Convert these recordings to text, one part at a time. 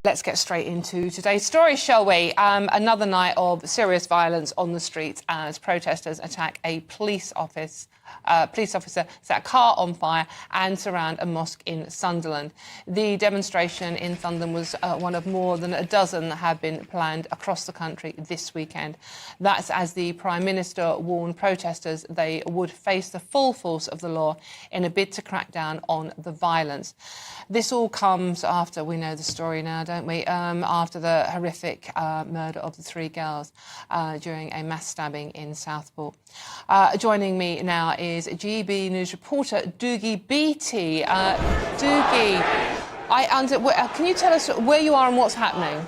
Let's get straight into today's story, shall we? Another night of serious violence on the streets as protesters attack a police officer, set a car on fire and surround a mosque in Sunderland. The demonstration in Sunderland was one of more than a dozen that have been planned across the country this weekend. That's as the Prime Minister warned protesters they would face the full force of the law in a bid to crack down on the violence. This all comes after, we know the story now, don't we, after the horrific murder of the three girls during a mass stabbing in Southport. Joining me now is GB News reporter Doogie Beattie. Doogie, can you tell us where you are and what's happening?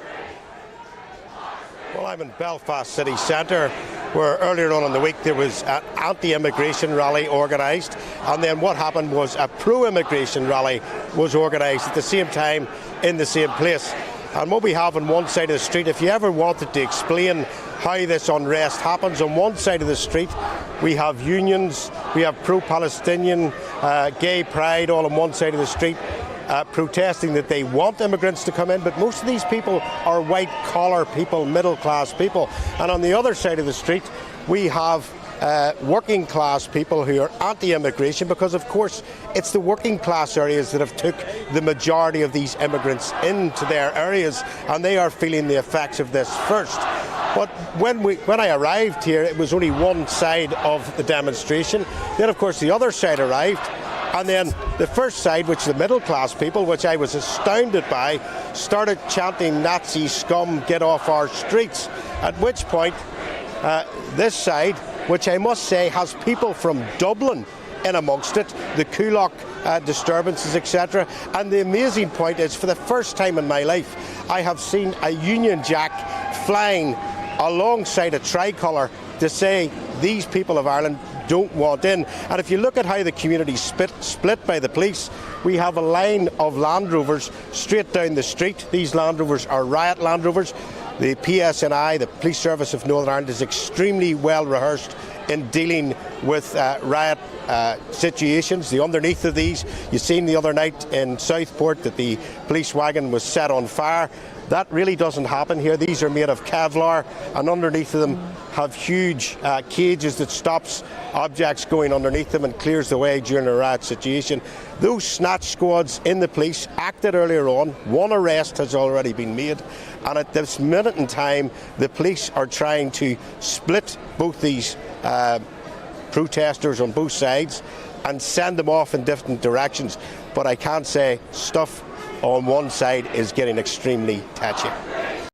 Well, I'm in Belfast city centre, where earlier on in the week there was an anti-immigration rally organised, and then what happened was a pro-immigration rally was organised at the same time in the same place. And what we have on one side of the street, if you ever wanted to explain how this unrest happens, on one side of the street we have unions, we have pro-Palestinian, gay pride all on one side of the street, protesting that they want immigrants to come in, but most of these people are white-collar people, middle-class people. And on the other side of the street we have working-class people who are anti-immigration, because of course it's the working-class areas that have took the majority of these immigrants into their areas, and they are feeling the effects of this first. But when I arrived here, it was only one side of the demonstration. Then of course the other side arrived, and then the first side, which the middle-class people, which I was astounded by, started chanting "Nazi scum, get off our streets." At which point this side, which I must say has people from Dublin in amongst it, the Kulak disturbances, etc. And the amazing point is, for the first time in my life, I have seen a Union Jack flying alongside a tricolour to say these people of Ireland don't want in. And if you look at how the community split by the police, we have a line of Land Rovers straight down the street. These Land Rovers are Riot Land Rovers. The PSNI, the Police Service of Northern Ireland, is extremely well rehearsed in dealing with riot situations. The underneath of these, you've seen the other night in Southport that the police wagon was set on fire. That really doesn't happen here. These are made of Kevlar, and underneath of them have huge cages that stops objects going underneath them and clears the way during a riot situation. Those snatch squads in the police acted earlier on. One arrest has already been made, and at this minute in time the police are trying to split both these protesters on both sides and send them off in different directions. But I can't say stuff on one side is getting extremely touchy.